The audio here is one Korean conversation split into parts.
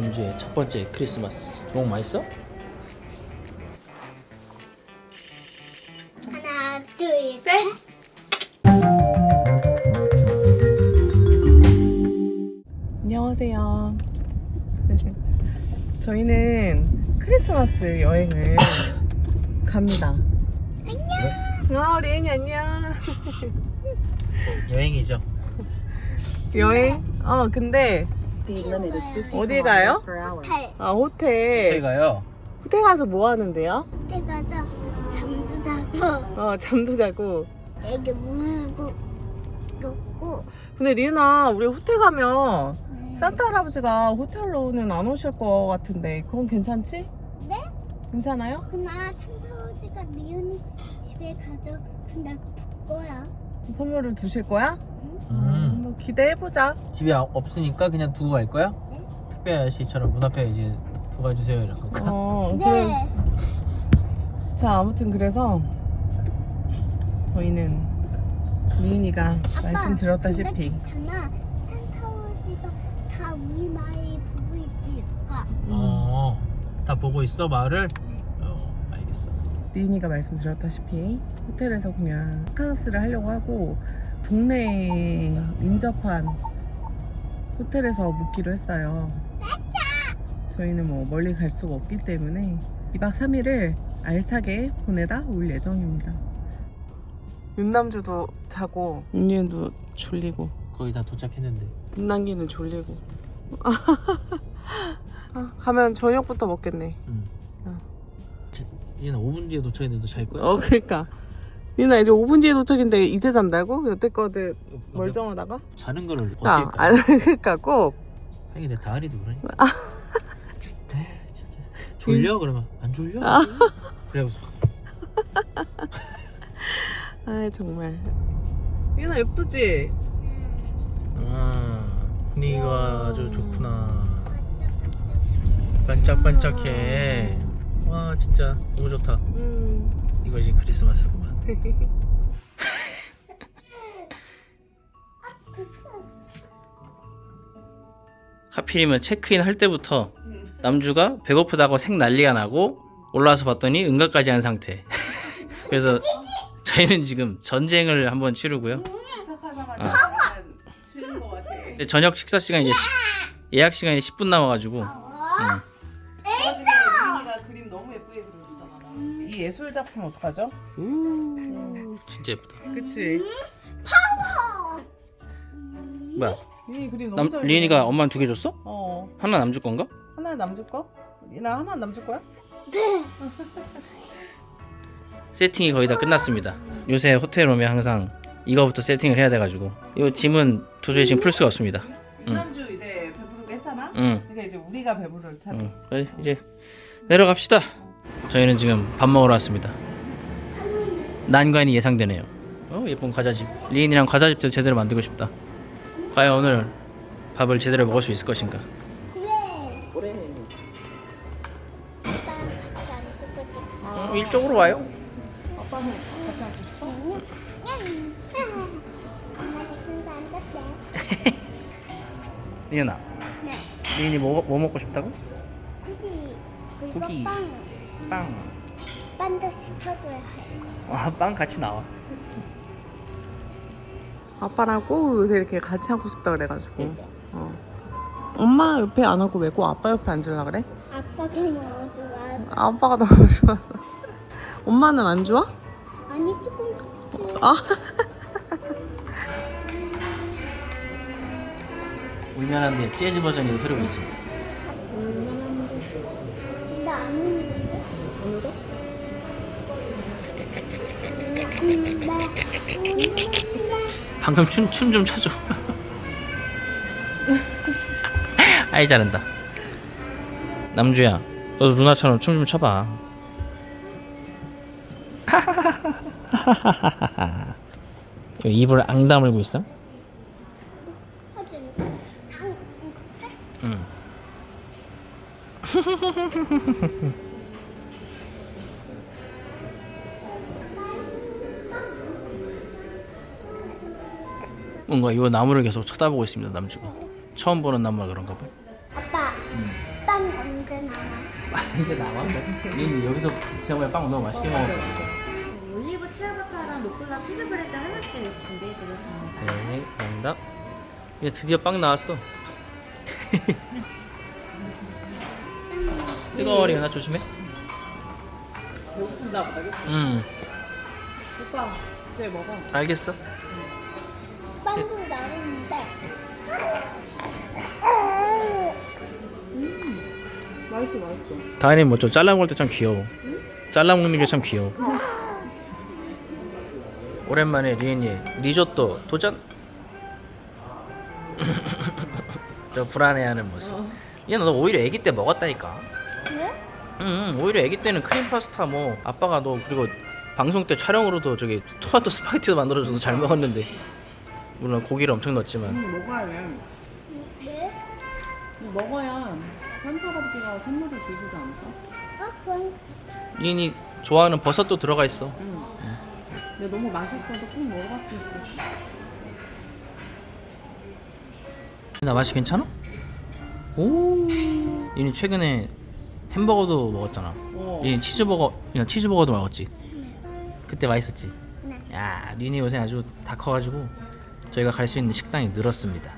남주의 첫 번째 크리스마스. 주먹 맛있어? 하나, 둘, 셋. 안녕하세요. 저희는 크리스마스 여행을 갑니다. 안녕. 리엔이 안녕. 여행이죠. 여행? 근데 어디 가요? 호텔. 호텔. 저희가요. 호텔 가서 뭐 하는데요? 호텔 가서 잠도 자고 잠도 자고. 애기 물고 먹고. 근데 리은아, 우리 호텔 가면 산타 할아버지가 호텔로는 안 오실 것 같은데 그건 괜찮지? 네? 괜찮아요? 그나 찬타오지가 리온이 집에 가져. 근데 줄 거야. 선물을 두실 거야? 음. 뭐 기대해보자. 집에 없으니까 그냥 두고 갈 거야? 네? 특별 아저씨처럼 문 앞에 이제 두고 가주세요 이런 거. 네. 자, 아무튼 그래서 저희는 리은이가 말씀드렸다시피 근데 괜찮아. 찬타오지가 다 우리 마을 보고 있을까? 다 보고 있어 마을을? 알겠어. 리은이가 말씀드렸다시피 호텔에서 그냥 바캉스를 하려고 하고 동네에 인접한 호텔에서 묵기로 했어요. 저희는 뭐 멀리 갈 수가 없기 때문에 2박 3일을 알차게 보내다 올 예정입니다. 윤남주도 자고 윤리은도 졸리고 거의 다 도착했는데. 윤남기는 졸리고 가면 저녁부터 먹겠네. 얘는 5분 뒤에 도착했는데 너 잘 거야? 그러니까 니나 이제 5분 뒤에 도착인데 이제 잔다고? 여태껏은 멀쩡하다가? 자는 거를 아, 어떻게 그러니까 꼭 하긴 내 다리도 그러니까. 진짜. 졸려? 그러면 안 졸려? 그래서 아 정말 유나 예쁘지? 분위기가 아주 좋구나. 반짝반짝해. 와 진짜 너무 좋다. 이것이 크리스마스구만. 하필이면 체크인 할 때부터 남주가 배고프다고 색 난리가 나고 올라와서 봤더니 응가까지 한 상태. 그래서 저희는 지금 전쟁을 한번 치르고요. 근데 저녁 식사 시간 이제 예약 시간이 10분 남아가지고. 유니가 그림 너무 예쁘게 그려주잖아. 이 예술 작품 어떡하죠? 진짜 예쁘다. 그치? 뭐야? 유니 그림 너무 잘 리은이가 엄마는 2개 줬어? 하나 남주 건가? 하나 남줄 거? 나 하나 남줄 거야? 세팅이 거의 다 끝났습니다. 요새 호텔 오면 항상 이거부터 세팅을 해야 돼가지고 이 짐은 도저히 지금 풀 수가 없습니다. 윤남주 이제 배부르게 했잖아? 응. 그러니까 이제 우리가 배부를 차례. 이제 내려갑시다. 저희는 지금 밥 먹으러 왔습니다. 난관이 예상되네요. 예쁜 과자집. 리인이랑 과자집도 제대로 만들고 싶다. 과연 오늘 밥을 제대로 먹을 수 있을 것인가? 그래. 아빠랑 같이 앉을 거지. 이쪽으로 와요. 아빠는 같이 앉고 싶어? 엄마가 혼자 앉았대. 리은아. 네. 리인이 뭐 먹고 싶다고? 고기. 그리고 고기. 빵. 빵도 시켜줘야 해. 빵 같이 나와. 아빠랑 꼭 요새 이렇게 같이 하고 싶다 그래가지고. 그러니까. 엄마 옆에 안 하고 왜 꼭 아빠 옆에 앉으려 그래? 아빠가 너무 좋아. 아빠가 너무 좋아. 엄마는 안 좋아? 아니 조금 그렇지. 우리나라인데 재즈 버전이 흐르고 있습니다. 근데 안 오는데? 방금 춤 좀 춰줘. 아이 잘한다. 남주야, 너도 누나처럼 춤 좀 춰봐. 입을 앙 다물고 있어? 응. 뭔가 이 나무를 계속 쳐다보고 있습니다. 남주가 처음 보는 나무라 그런가 봐. 아빠. 응. 이제 나와. 이제 나와. 리니 여기서 지난번에 빵 너무 맛있게 먹었어. 올리브 치아바타랑 루꼴라 치즈 브레드 하나씩 준비해드렸습니다. 네, 감사합니다. 이제 드디어 빵 나왔어. 뜨거워리 나 조심해. 배고픈다 보다, 그치? 오빠, 이제 먹어. 알겠어. 빵도 나오는데. 맛있어, 맛있어. 다은이 뭐 좀 잘라 먹을 때 참 귀여워. 잘라 먹는 게 참 귀여워. 오랜만에 리엔이 리조또 도전. 저 불안해하는 모습. 얘 너 오히려 아기 때 먹었다니까. 왜? 응, 오히려 아기 때는 크림 파스타 뭐 아빠가 너 그리고 방송 때 촬영으로도 저기 토마토 스파게티도 만들어줘서 잘 먹었는데 물론 고기를 엄청 넣었지만 먹어야 돼. 왜? 먹어야 산타 할아버지가 선물을 주시지 않을까? 그럼 리엔이 좋아하는 버섯도 들어가 있어. 응. 근데 너무 맛있어서 꼭 먹어봤으면 좋겠어. 나 맛이 괜찮아? 오, 리엔이 최근에 햄버거도 먹었잖아. 리엔이 치즈버거, 그냥 치즈버거도 먹었지. 그때 맛있었지. 네. 야, 리엔이 요새 아주 다 커가지고 저희가 갈 수 있는 식당이 늘었습니다.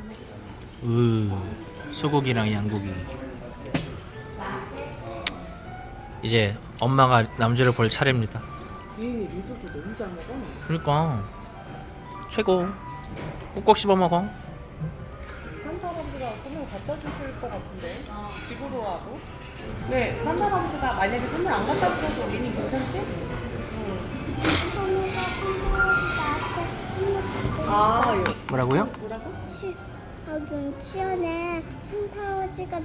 소고기랑 양고기. 이제 엄마가 남주를 볼 차례입니다. 리인이 리조또 너무 잘 먹어. 그러니까 최고. 꼭꼭 씹어 먹어. 산타 할아버지가 선물 갖다 주실 것 같은데 집으로 와도? 네, 산타 할아버지가 만약에 선물 안 갖다 주셔도 리인이 괜찮지? 선우가 나한테 선물 줬어. 아, 뭐라고요? 뭐라고? 유치원에 산타아버지가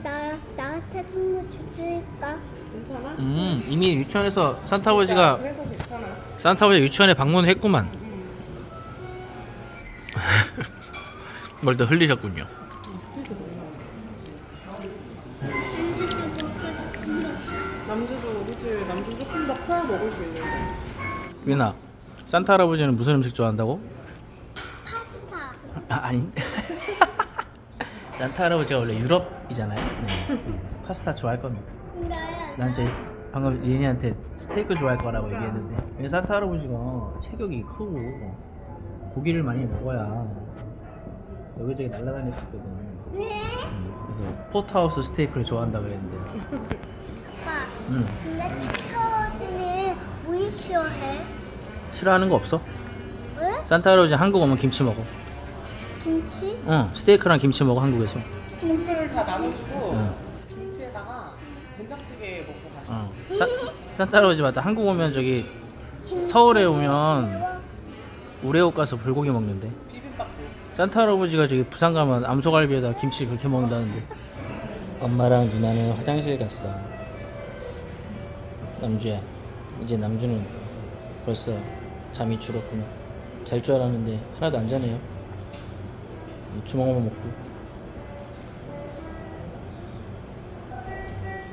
나한테 선물 줬으니까. 괜찮아? 이미 유치원에서 산타아버지가 그래서 괜찮아. 산타아버지 유치원에 방문했구만. 뭘 더 흘리셨군요. 스테이크 너무 맛있어. 남주도 그치, 남주 조금 더 커야 먹을 수 있는데. 유나, 산타 할아버지는 무슨 음식 좋아한다고? 파스타. 아니. 산타 할아버지가 원래 유럽이잖아요. 네. 파스타 좋아할 겁니다. 나야. 난 이제 방금 예니한테 스테이크 좋아할 거라고 얘기했는데 왜 산타 할아버지가 체격이 크고 고기를 많이 먹어야 여기저기 날아다닐 수 있거든. 왜? 그래서 포트하우스 스테이크를 좋아한다 그랬는데. 아빠. 응. 근데 산타아버지는 왜 싫어해? 싫어하는 거 없어? 왜? 산타 할아버지 한국 오면 김치 먹어. 김치? 응, 스테이크랑 김치 먹어 한국에서. 선물을 다 나눠주고 응. 김치에다가 된장찌개 먹고 가시. 어. 산타 할아버지 맞다. 한국 오면 저기 서울에 오면 우레옥 가서 불고기 먹는데. 비빔밥도. 산타 할아버지가 저기 부산 가면 암소갈비에다 김치 그렇게 먹는다는데. 엄마랑 누나는 화장실 갔어. 남주야, 이제 남주는 벌써 잠이 줄었구나. 잘 줄 알았는데 하나도 안 자네요. 주먹만 먹고.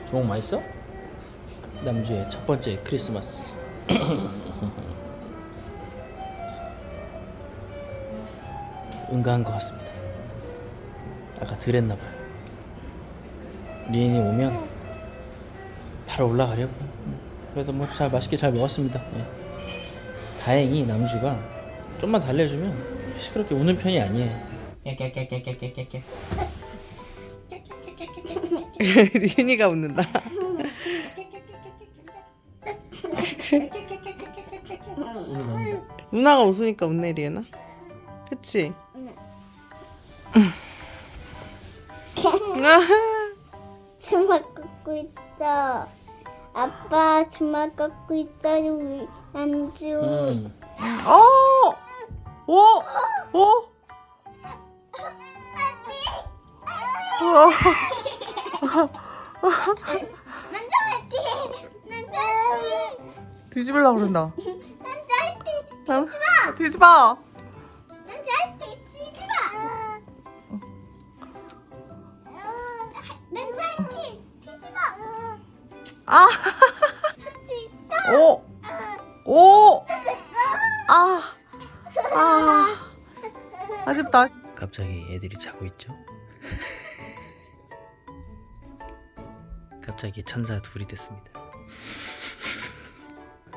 주먹 맛있어? 남주의 첫 번째 크리스마스. 응가한 것 같습니다. 아까 덜했나봐요. 리인이 오면 바로 올라가려고. 그래서 뭐 잘 맛있게 잘 먹었습니다. 예. 다행히 남주가 좀만 달래주면 시끄럽게 우는 편이 아니에요. 깨깨깨깨깨깨깨. 리인이가 웃는다. 우리 남주. 누나가 웃으니까 웃네, 리엔아. 그치? 주먹 꺾고 있어. 아빠 주먹 꺾고 있어요. 우리 안주. 어! 오! 오! 난자 화이팅! 난자 화이팅! 뒤집으려고 그런다. 난자 화이팅! 뒤집어! 난자 화이팅! 뒤집어! 난자 화이팅! 뒤집어! 아! 할 수 있어! 오! 오! 아! 아! 아쉽다. 갑자기 애들이 자고 있죠? 갑자기 천사 둘이 됐습니다.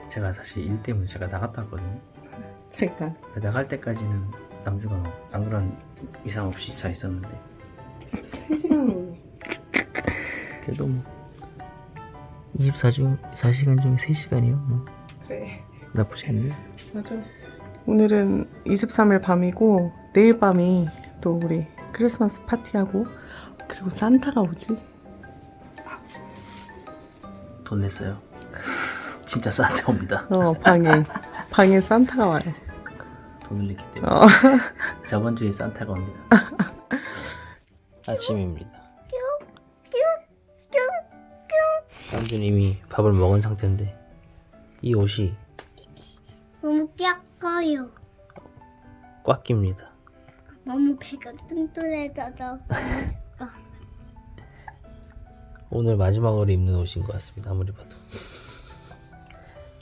제가 사실 일 때문에 제가 나갔다 왔거든요. 잠깐. 나갈 때까지는 남주가 아무런 이상 없이 잘 있었는데 3시간 그래도 뭐 24시간 중에 3시간이요. 뭐 그래. 나쁘지 않네요. 맞아. 오늘은 23일 밤이고 내일 밤이 또 우리 크리스마스 파티하고 그리고 산타가 오지. 돈 냈어요. 진짜 산타 옵니다. 방에 산타가 와요. 돈을 냈기 때문에 저번 주에 산타가 옵니다. 아침입니다. 남준 이미 밥을 먹은 상태인데 이 옷이 너무 작아요. 꽉 낍니다. 너무 배가 뚱뚱해져서 오늘 마지막으로 입는 옷인 것 같습니다. 아무리 봐도.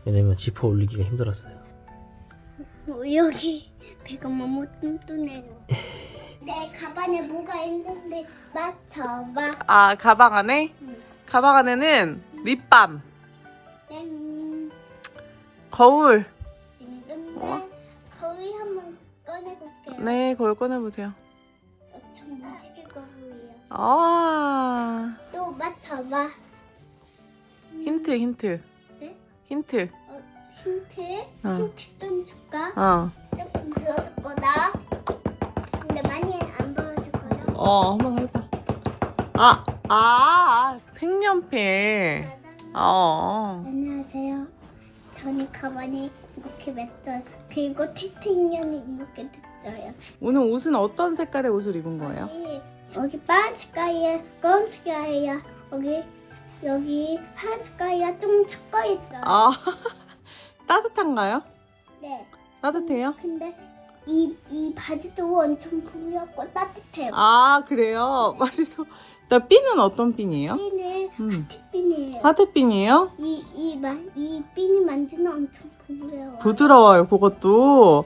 왜냐면 지퍼 올리기가 힘들었어요. 여기 배가 너무 뚱뚱해요. 내 가방에 뭐가 있는데 맞춰봐. 아, 가방 안에? 응. 가방 안에는 립밤, 땡. 거울. 띵동댕. 거위 한번 꺼내볼게요. 네, 거울 꺼내보세요. 좀 멋있게 거위예요. 아, 또 맞춰봐. 힌트. 네? 힌트. 힌트? 어. 힌트 좀 줄까? 어. 조금 보여줄 거다. 근데 많이 안 보여줄 거야. 한번 해봐. 색연필. 짜잔. 안녕하세요. 저는 가방이 이렇게 맸어요. 그리고 티팅년이 이렇게 됐어요. 오늘 옷은 어떤 색깔의 옷을 입은 거예요? 여기 파란 색깔이에요. 검은 색깔이에요. 여기 파란 색깔이야. 좀 섞어 있죠. 아, 따뜻한가요? 네. 따뜻해요? 근데 이 바지도 엄청 부드럽고 따뜻해요. 아, 그래요? 맛있어. 나 핀은 어떤 핀이에요? 핀은 핫핀이에요. 하트핀이에요? 이 핀이 만지면 엄청 부드러워요. 부드러워요, 그것도.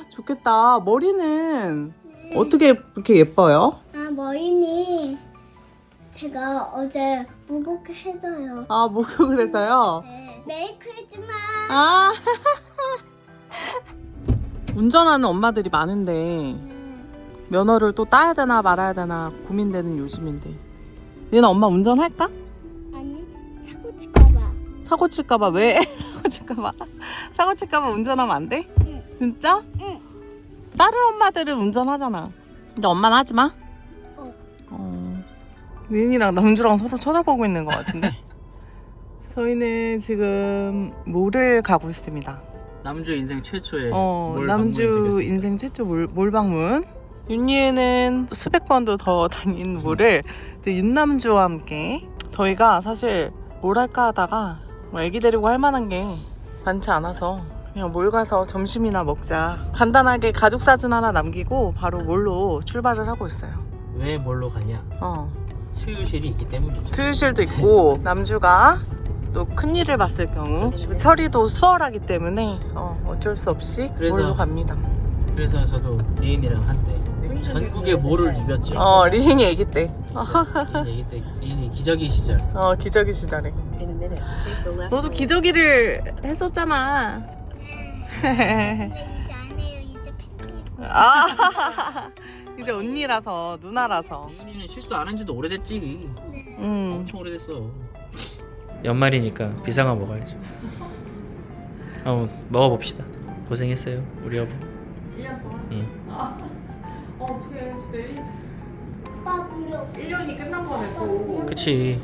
좋겠다. 머리는 네. 어떻게 그렇게 예뻐요? 아, 머리니 제가 어제 목욕 해줘요. 아, 목욕을 해서요? 네. 메이크 해주마. 아. 운전하는 엄마들이 많은데 면허를 또 따야 되나 말아야 되나 고민되는 요즘인데. 얘는 엄마 운전할까? 아니, 사고 칠까봐. 사고 칠까봐. 왜? 사고 칠까봐 운전하면 안 돼? 응. 진짜? 응. 다른 엄마들은 운전하잖아. 근데 엄마는 하지 마. 민이랑 남주랑 서로 쳐다보고 있는 것 같은데. 저희는 지금 몰을 가고 있습니다. 남주 인생 최초의 남주 인생 최초 몰 방문. 윤리에는 수백 번도 더 다닌 몰을 이제 윤남주와 함께 저희가 사실 뭘 할까 하다가 뭐 애기 데리고 할 만한 게 많지 않아서 그냥 몰 가서 점심이나 먹자. 간단하게 가족 사진 하나 남기고 바로 몰로 출발을 하고 있어요. 왜 뭘로 가냐? 수유실이 있기 때문이죠. 수유실도 있고 남주가 또 큰일을 봤을 경우 그렇지. 철이도 수월하기 때문에 어쩔 수 없이 그래서- 몰로 갑니다. 그래서 저도 리인이랑 한때 전국의 몰을 누볐죠. 리인이 애기 때. 얘기 때 리인이 기저귀 시절. 기저귀 시절에. 너도 기저귀를 했었잖아. 근데 이제 안 해요. 이제 팬티. 이제 언니라서 누나라서. 리인이는 실수 안 한 지도 오래됐지. 네. 엄청 오래됐어. 연말이니까 비상화 먹어야죠. 먹어봅시다. 고생했어요 우리 여보. 1년 동안? 응. 어떡해 진짜 오빠 무료. 1년이 끝난 거네 또. 그치.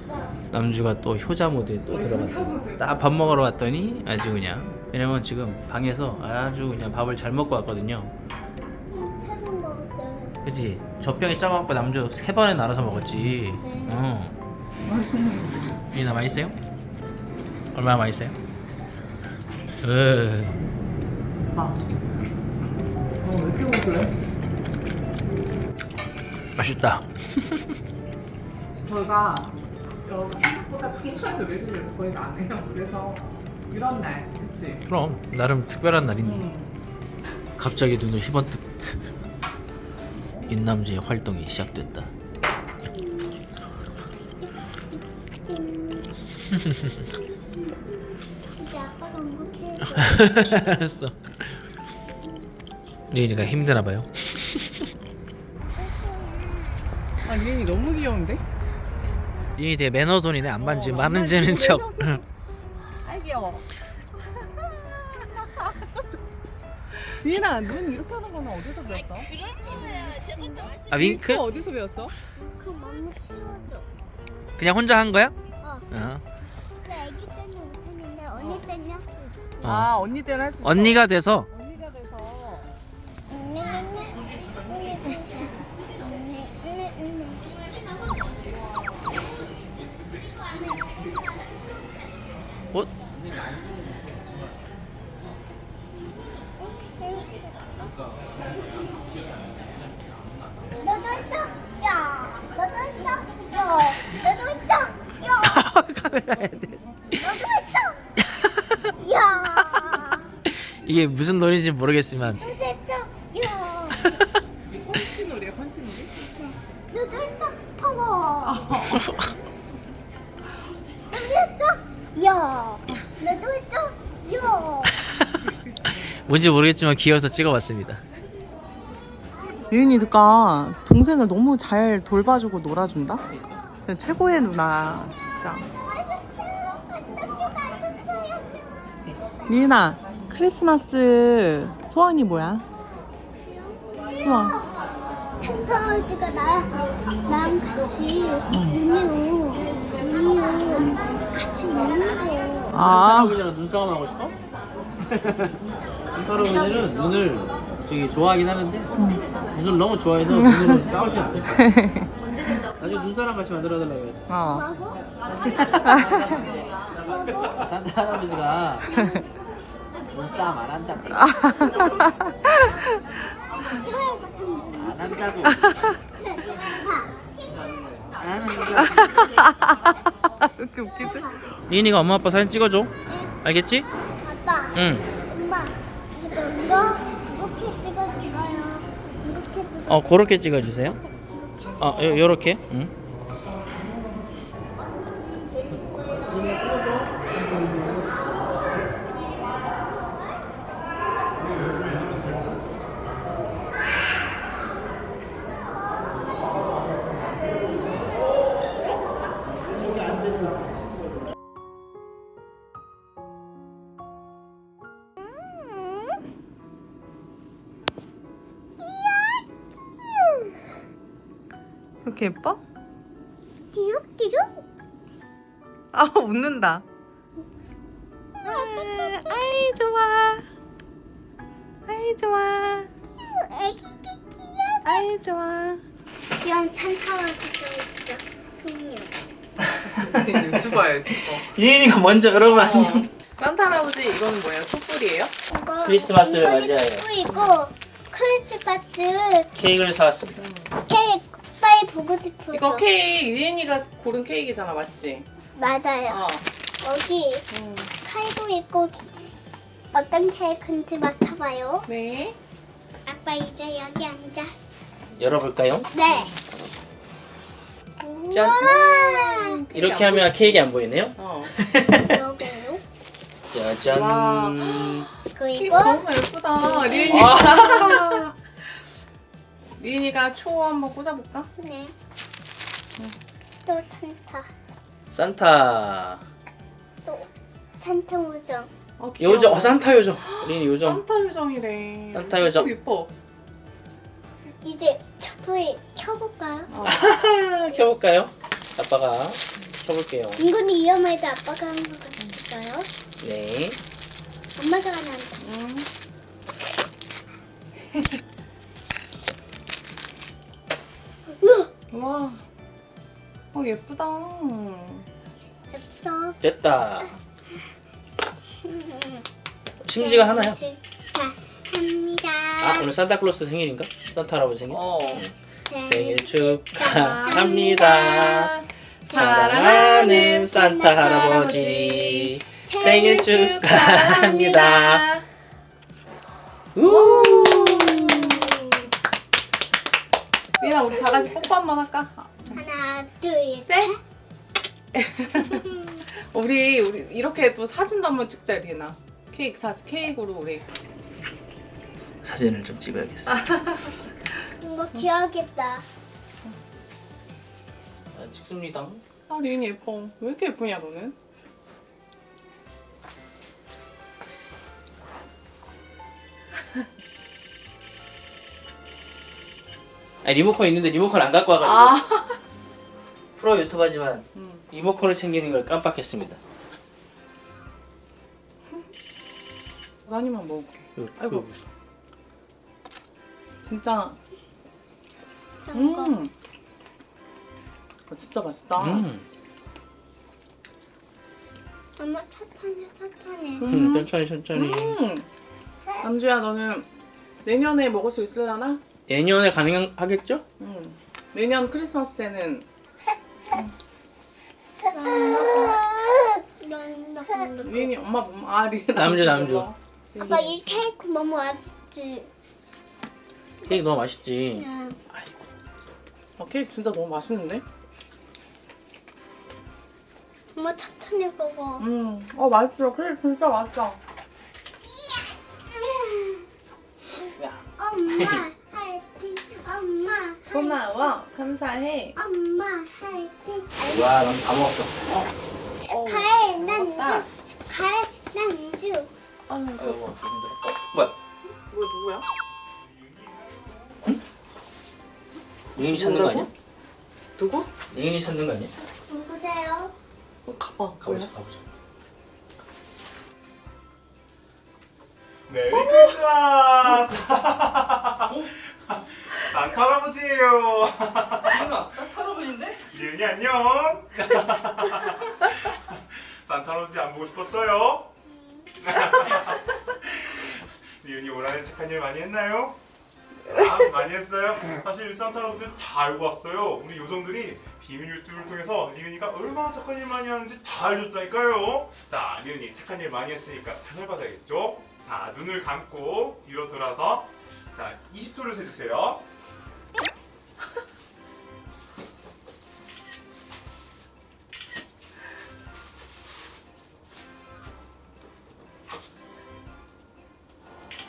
남주가 또 효자 모드에 또 들어갔어. 딱 밥 먹으러 왔더니 아주 그냥. 왜냐면 지금 방에서 아주 그냥 밥을 잘 먹고 왔거든요. 차가운 거 같잖아요. 그치. 젖병에 짜갖고 남주 3번에 나눠서 먹었지. 네. 리나 맛있어요? 얼마나 맛있어요? 왜 이렇게 먹을래? 맛있다. 저희가 생각보다 핑크한테 외식을 거의가 안 해요. 그래서 이런 날, 그치? 그럼 나름 특별한 날인데 갑자기 눈을 희번뜩. 윤남주의 활동이 시작됐다. 띵. 이제 아빠가 행복해. 알았어. 리은이가 힘드나 봐요. 아 리은이 너무 귀여운데? 리은이 되게 매너손이네. 안 만지면 안 만지는 만지고 척. 매너손. 아이 귀여워. 리은아 눈 이렇게 하는 거는 어디서 배웠어? 아 윙크? 윙크 어디서 배웠어? 그 너무 쉬워져. 그냥 혼자 한 거야? 어. 어. 근데 아기 때는 못했는데 언니 때는 할수 있어. 아 언니 때는 할 수 있어. 언니가 돼서 언니가 돼서. 어? 너도 있어? 야, 너도 있어? 야, 너도 있어? 야, 카메라에 대. 너도 있어? 야, 이게 무슨 노래인지 모르겠지만 너도 있어? 야, 펀치놀이야 펀치놀이? 너도 있어? 파워. 너도 있어? 야, 너도 있어? 야. 뭔지 모르겠지만 귀여워서 찍어봤습니다. 리은이가 동생을 너무 잘 돌봐주고 놀아준다? 진짜 최고의 누나 진짜. 리은아 크리스마스 소원이 뭐야? 소원. 산타아버지가 나랑 같이 눈이요 같이 노는 거. 아 할아버지랑 눈싸움 하고 싶어? 할아버지는 눈을 되게 좋아하긴 하는데 눈을 너무 좋아해서 눈으로 싸우지 않을 거야. 나중에 눈사람 같이 만들어달라고 해. 어. 산타 할아버지가 눈싸움 안 한다고. 안 한다고. 안 한다고. 이렇게 웃기지? 리인이가 엄마 아빠 사진 찍어줘. 알겠지? 아빠, 응. 엄마, 이거 이렇게 찍어줄까요? 이렇게 찍어. 그렇게 찍어주세요. 요렇게. 응. 이렇게 예뻐? 귀엽기죠? 아 웃는다. 아이 좋아. 아이 좋아. 애기 귀여워. 아이 좋아. 귀여운 산타아버지도 있어. 분명. 유튜버야 유튜버. 리인이가 먼저 여러분 안녕. 산타 할아버지 이거는 뭐예요? 촛불이에요? 이거 크리스마스를 이거는 맞이하여. 촛불이고 크리스마스 케이크를 사왔습니다. 케이크 빨리 보고 싶어요. 이거 케이크 리엔이가 고른 케이크잖아 맞지? 맞아요. 어. 여기 칼도 있고 어떤 케이크인지 맞춰봐요. 네. 아빠 이제 여기 앉아. 열어볼까요? 네. 짠. 우와. 이렇게 하면 케이크 안 보이네요. 어. 그러게요. 짜잔. 와. 그리고 케이크 너무 예쁘다. 리엔이. 아. 리엔이가 초 한번 꽂아볼까? 네. 또 산타. 산타. 또 산타 우정. 귀여워. 요정. 산타 요정. 리인이 요정. 산타 요정이래. 산타 요정. çok 예뻐. 이제 촛불 켜볼까요? 어. 켜볼까요? 아빠가 켜볼게요. 이건 위험해서 아빠가 하는 것 같을까요? 네. 엄마가 하면 안 돼. 와. 예쁘다. 예뻐. 됐다. 심지가 하나요? 합니다. 오늘 산타클로스 생일인가? 산타 할아버지 생일? 어. 생일 축하합니다. 사랑하는 산타 할아버지 생일 축하합니다. 우! 리나 우리 다 같이 뽀뽀 한번 할까? 하나, 둘, 셋. 셋. 우리 이렇게 또 사진도 한번 찍자, 리나. 케이크로 우리. 사진을 좀 찍어야겠어. 이거 귀여겠다. 찍습니다. 아, 리은이 예뻐. 왜 이렇게 예쁘냐, 너는? 아니, 리모컨 있는데 리모컨 안 갖고 와가지고. 아. 프로 유튜버지만 음. 리모컨을 챙기는 걸 깜빡했습니다. 한입만 먹을게. 아이고. 여기 있어. 진짜. 이거. 진짜 맛있다. 엄마 천천히. 천천히. 남주야, 너는 내년에 먹을 수 있으려나? 내년에 가능하겠죠? 내년 크리스마스 때는 리은이 엄마 보면 리은 남주. 아빠 이 케이크 너무 맛있지. 케이크 너무 맛있지. 그냥 케이크 진짜 너무 맛있는데? 엄마 천천히 먹어. 맛있어. 케이크 진짜 맛있어. 엄마 화이팅. 엄마 화이팅. 고마워. 감사해. 엄마 화이팅. 와, 난 다 먹었어. 축하해 고맙다. 난주. 축하해 난주. 아이고, 힘들어. 뭐야? 누구야? 예인이 찾는 거 아니야? 누구? 예인이 찾는 거 아니야? 누구세요? 가봐. 가보자. 메리 크리스마스! 산타 할아버지예요. 예인아, 딱 할아버지인데? 리은이 안녕. 산타 할아버지 안 보고 싶었어요? 리은이 올 한해 착한 일 많이 했나요? 많이 했어요. 사실 산타 할아버지 다 알고 왔어요. 우리 요정들이 비밀 유튜브를 통해서 리은이가 얼마나 착한 일 많이 하는지 다 알려줬다니까요. 자, 리은이 착한 일 많이 했으니까 상을 받아야겠죠? 자, 눈을 감고 뒤로 돌아서 자, 20초를 세주세요.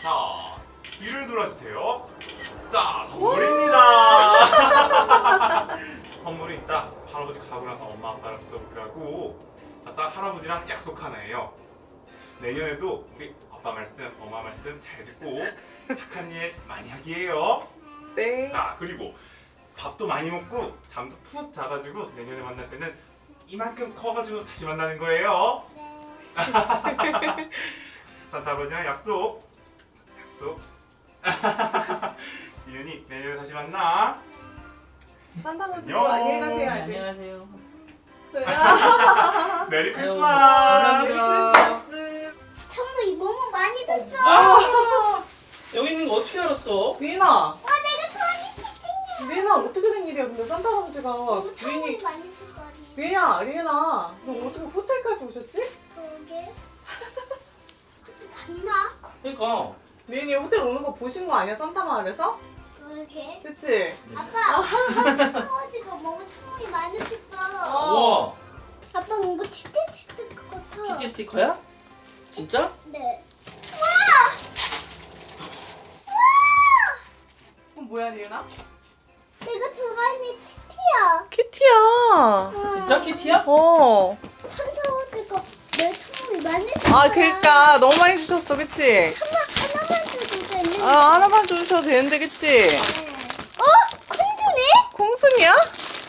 자, 뒤를 돌아주세요. 자, 선물입니다. 선물이 있다. 할아버지 가고 나서 엄마 아빠랑 뜯어보기라고. 자, 싹 할아버지랑 약속 하나예요. 내년에도 우리 아빠 말씀, 엄마 말씀 잘 듣고 착한 일 많이 하기예요. 네. 자, 그리고 밥도 많이 먹고 잠도 푹 자가지고 내년에 만날 때는 이만큼 커가지고 다시 만나는 거예요. 산타 할아버지랑 약속. 이윤이 내년에 다시 만나. 산타 할아버지 안녕. 안녕히 가세요. 아직. 안녕하세요. 메리 아유, 크리스마스. 크리스마스. 선물 너무 많이 줬어. 여기 있는 거 어떻게 알았어? 리나. 내가 좋아하는 리나 어떻게 된 일이야? 근데 산타 할아버지가 너무 선물이 리은이 많이 줄 거 아니야. 리나 너 어떻게 호텔까지 오셨지? 그러게. 같이 봤나? 그러니까. 리은이 호텔 오는 거 보신 거 아니야? 산타 마을에서? 그러게. 그치? 아빠, 할아버지가 뭔가 선물이 많이 줬어. 우와, 아빠 뭔가 티켓 것 같아. 키티 스티커야? 진짜? 네. 그럼 뭐야 리은아? 내가 좋아하는 티티야. 키티야. 진짜 키티야? 어. 천사오지가 내 선물이 많이 줬어. 아 그러니까 너무 많이 주셨어, 그치? 선물 하나만 줘도 되는. 하나만 주셔도 되는데, 그치? 콩순이? 콩순이야?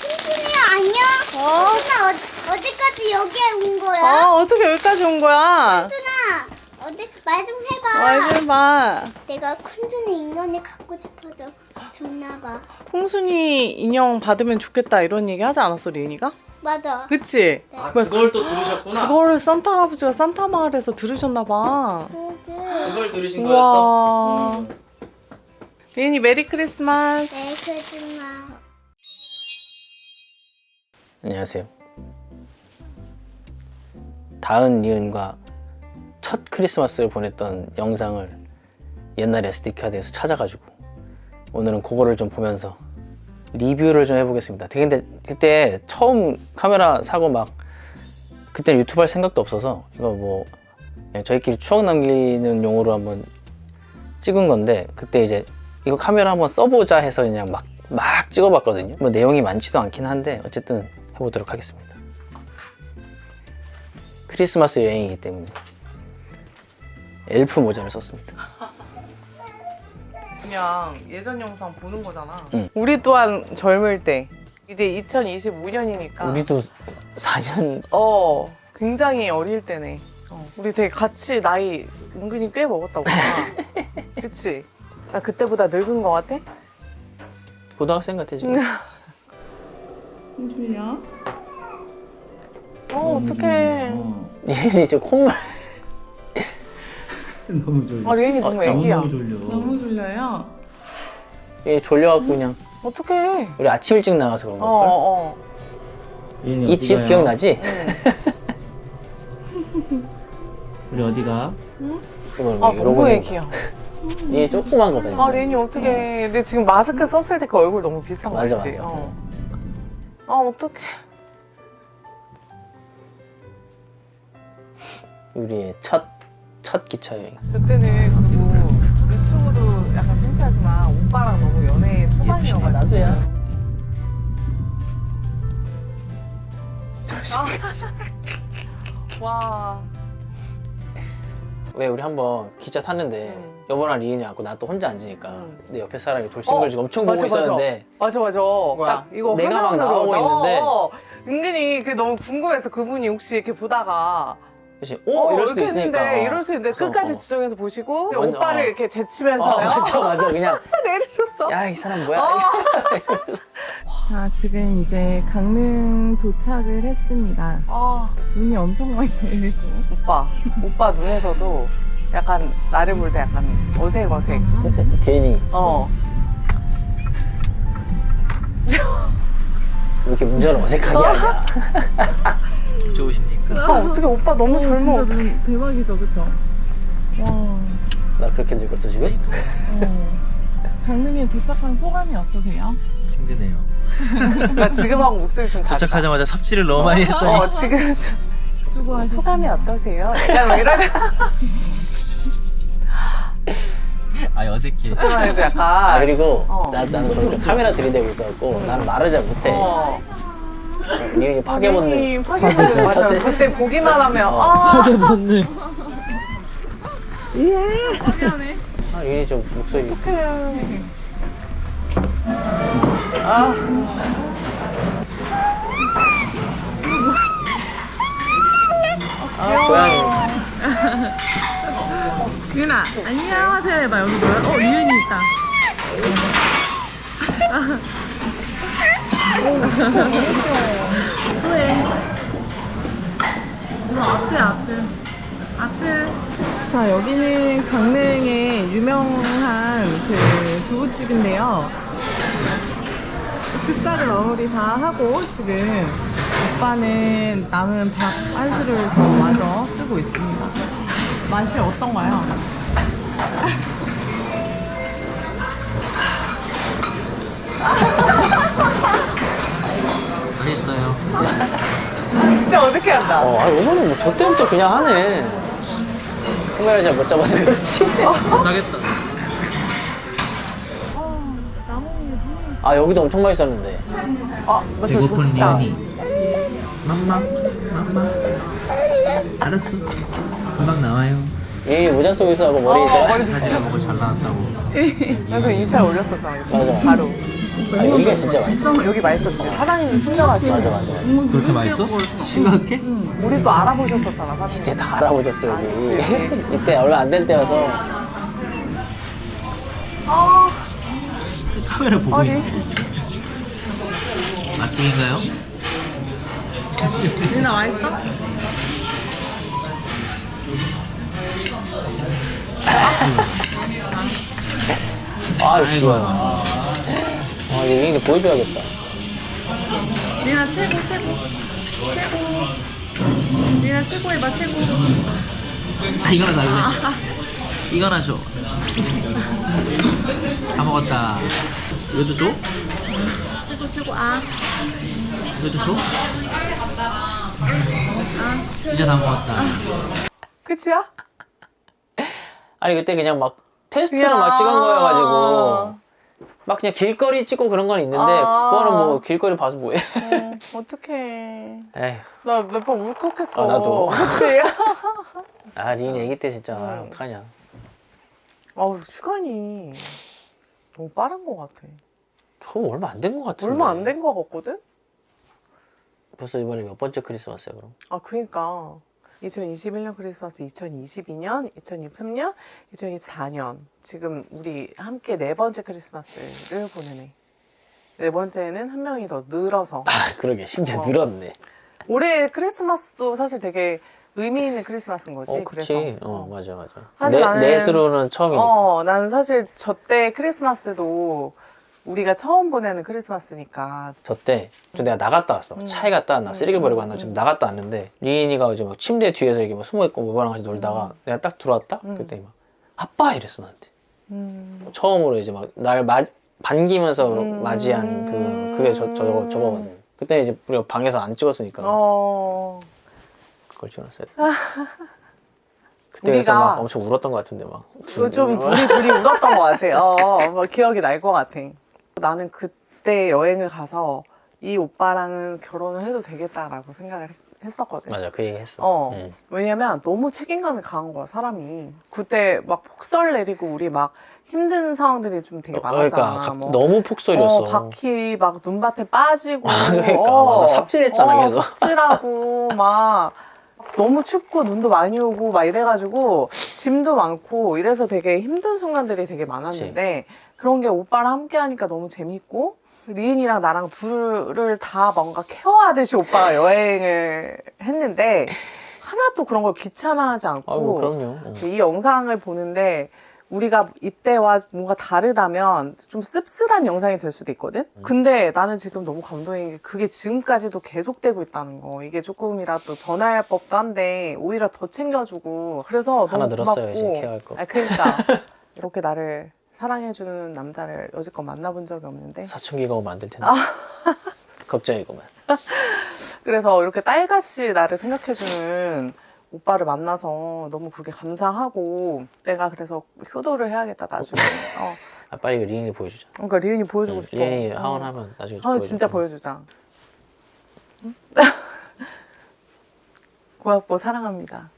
콩순이 아니야? 콩순아 어디까지 여기에 온 거야? 어떻게 여기까지 온 거야? 콩순아 어디 말 좀 해봐. 말 좀 봐. 내가 콩순이 인형이 갖고 싶어서 줬나봐. 콩순이 인형 받으면 좋겠다 이런 얘기 하지 않았어, 리은이가? 맞아. 그치? 아, 그걸 또 들으셨구나. 그거를 산타 할아버지가 산타 마을에서 들으셨나봐. 그러게. 그걸 들으신 우와. 거였어? 리은이 메리 크리스마스. 네, 그러지마. 안녕하세요. 다은 니은과 첫 크리스마스를 보냈던 영상을 옛날 SD카드에서 찾아가지고 오늘은 그거를 좀 보면서 리뷰를 좀 해보겠습니다. 근데 그때 처음 카메라 사고 막 그때는 유튜브 할 생각도 없어서 이거 뭐 그냥 저희끼리 추억 남기는 용으로 한번 찍은 건데, 그때 이제 이거 카메라 한번 써보자 해서 그냥 막 찍어봤거든요. 뭐 내용이 많지도 않긴 한데 어쨌든 해보도록 하겠습니다. 크리스마스 여행이기 때문에 엘프 모자를 썼습니다. 그냥 예전 영상 보는 거잖아. 응. 우리 또한 젊을 때 이제 2025년이니까 우리도 4년 굉장히 어릴 때네. 우리 되게 같이 나이 은근히 꽤 먹었다고. 그치? 나 그때보다 늙은 거 같아? 고등학생 같아 지금. 무슨이야? 어떡해. 얘는 이제 콧물. 너무 졸려. 아, 리엔이 너무 애기야. 너무 졸려. 너무 졸려요? 얘 졸려갖고 그냥 어떡해. 우리 아침 일찍 나가서 그런 걸걸? 얘는 이 집 어디가요? 기억나지? 우리 어디가? 이걸 아, 왜 이러고 너무 있는 애기야. 거야? 얘 조그만 거 봐. 아, 리엔이 어떡해. 근데 지금 마스크 썼을 때 그 얼굴 너무 비슷한 거 맞아, 같지? 맞아. 아, 어떡해. 우리의 첫 기차 여행. 그때는 그리고 유튜브도 약간 창피하지만 오빠랑 너무 연애 초반이어가지고. 나도야. 와. 왜 우리 한번 기차 탔는데 여보랑 리인이 앉고 나 또 혼자 앉으니까 내 옆에 사람이 돌싱글지가 엄청 보고 있었는데 맞아. 딱 이거 내가 막 화면으로 나오고 있는데 은근히 그 너무 궁금해서 그분이 혹시 이렇게 보다가 그치? 이럴 수도 이렇게 있으니까. 했는데 이럴 수 있는데 그래서, 끝까지 집중해서 보시고 완전, 오빠를 이렇게 제치면서 맞아 그냥 내리셨어. 야 이 사람 뭐야? 이러면서. 자, 지금 이제 강릉 도착을 했습니다. 눈이 엄청 많이 내리고. 오빠 눈에서도 약간 나를 볼 때 약간 어색. 괜히 왜 이렇게 운전을 어색하게 하냐. 좋으십니까? 어떻게 오빠 너무 젊어. 진짜 눈 대박이죠, 그쵸? 와. 나 그렇게 늙었어 지금? 강릉에 도착한 소감이 어떠세요? 힘드네요. 나 지금 하고 목소리 좀 다르다. 도착하자마자 삽질을 너무 많이 했더니 지금 좀 수고하셨습니다. 소감이 어떠세요? 약간 뭐 이런 어색해. 그래도 약간 그리고 나는 그렇게 카메라 들이대고 있어갖고 나는 말을 잘 못해. 리은이 파괴본능. 파괴본능 맞아. 그때 보기만 하면 파괴본능. 리은이 좀 목소리. 어떡해. 고양이. 유나, 안녕하세요 해봐, 여기 뭐야? 리은이 있다. 또해. 앞에. 자, 여기는 강릉의 유명한 그 두부집인데요. 식사를 마무리 다 하고 지금 오빠는 남은 밥 한 수를 더 마저 뜨고 있습니다. 맛이 어떤가요? 맛있어요. 진짜 어색해한다. 이거는 뭐 저 때부터 그냥 하네. 카메라 잘 못 잡아서 그렇지. 가겠다. 여기도 엄청 맛있었는데. 나 저거 배고픈 싶다. 리은이. 맘마. 알았어. 금방 나와요. 이 모자 쓰고 있어하고 머리 있잖아. 사진 보고 잘 나왔다고. 그래서 인스타에 올렸었잖아. 이거. 맞아. 바로. 여기가 진짜 맛있어. 여기 맛있었지. 사장님이 친절하시고. 맞아. 그렇게 맛있어? 심각해? 우리 또 알아보셨었잖아, 사장님. 이때 다 알아보셨어 여기. 그치. 이때 얼마 안 된 때여서. 카메라 보고 아니. 있네. 아침인가요? 유나 맛있어? 좋아요. 이거 보여줘야겠다. 리나 최고. 리나 최고 해봐, 최고. 이거나 달래. 이거나 줘. 다 먹었다. 이것도 줘? 최고. 이것도 줘? 진짜 다 먹었다. 끝이야? 아니 그때 그냥 막 테스트로 야. 막 찍은 거여가지고 막 그냥 길거리 찍고 그런 건 있는데 그거는 뭐 길거리 봐서 뭐해. 어떡해. 에휴. 나 몇 번 울컥했어. 아, 나도. 그치? 아 리인 애기 때 진짜 어떡하냐. 아우, 시간이 너무 빠른 것 같아. 그거 얼마 안 된 것 같은데. 얼마 안 된 것 같거든? 벌써 이번에 몇 번째 크리스마스야 그럼? 아, 그니까. 2021년 크리스마스, 2022년, 2023년, 2024년. 지금 우리 함께 4번째 크리스마스를 보내네. 4번째는 한 명이 더 늘어서. 아 그러게 심지어 어. 늘었네. 올해 크리스마스도 사실 되게 의미 있는 크리스마스인 거지. 그치. 그래서. 맞아 맞아. 사실 나는- 넷으로는 처음이니까. 나는 사실 저 때 크리스마스도 우리가 처음 보내는 크리스마스니까. 저때 내가 나갔다 왔어. 차에 갔다 왔나 쓰레기 버리고 왔나 지금 나갔다 왔는데 리인이가 이제 막 침대 뒤에서 이렇게 막 숨어 있고 모바랑 같이 놀다가 내가 딱 들어왔다. 그때 막 아빠 이랬어 나한테. 처음으로 이제 막 날 반기면서 맞이한 그게 저거거든. 그때 이제 우리가 방에서 안 찍었으니까 그걸 찍어놨어야 돼. 그때 그래서 우리가- 막 엄청 울었던 것 같은데 막. 좀 둘이 울었던 것 같아. 막 기억이 날 것 같아. 나는 그때 여행을 가서 이 오빠랑은 결혼을 해도 되겠다라고 생각을 했었거든. 맞아 그 얘기 했어. 왜냐면 너무 책임감이 강한 거야, 사람이. 그때 막 폭설 내리고 우리 막 힘든 상황들이 좀 되게 많았잖아. 그러니까 뭐. 너무 폭설이었어. 바퀴 막 눈밭에 빠지고. 그러니까 나 삽질했잖아 계속. 삽질하고 막 너무 춥고 눈도 많이 오고 막 이래가지고 짐도 많고 이래서 되게 힘든 순간들이 되게 많았는데 그런 게 오빠랑 함께 하니까 너무 재밌고 리은이랑 나랑 둘을 다 뭔가 케어하듯이 오빠가 여행을 했는데 하나도 그런 걸 귀찮아하지 않고 아유 그럼요. 이 영상을 보는데 우리가 이때와 뭔가 다르다면 좀 씁쓸한 영상이 될 수도 있거든? 근데 나는 지금 너무 감동인 게 그게 지금까지도 계속되고 있다는 거. 이게 조금이라도 변할 법도 한데 오히려 더 챙겨주고 그래서 하나 너무 늘었어요, 고맙고. 이제 케어할 거. 그러니까 이렇게 나를 사랑해주는 남자를 여지껏 만나본 적이 없는데 사춘기가 오면 안 될 텐데. 걱정이구만. 그래서 이렇게 딸같이 나를 생각해주는 오빠를 만나서 너무 그게 감사하고 내가 그래서 효도를 해야겠다 나중에. 아, 빨리 그 리인이 보여주자. 그러니까 리은이 보여주고 싶어. 리인이 하원하면 나중에 좀 보여줘. 진짜 보여주자. 고맙고 사랑합니다.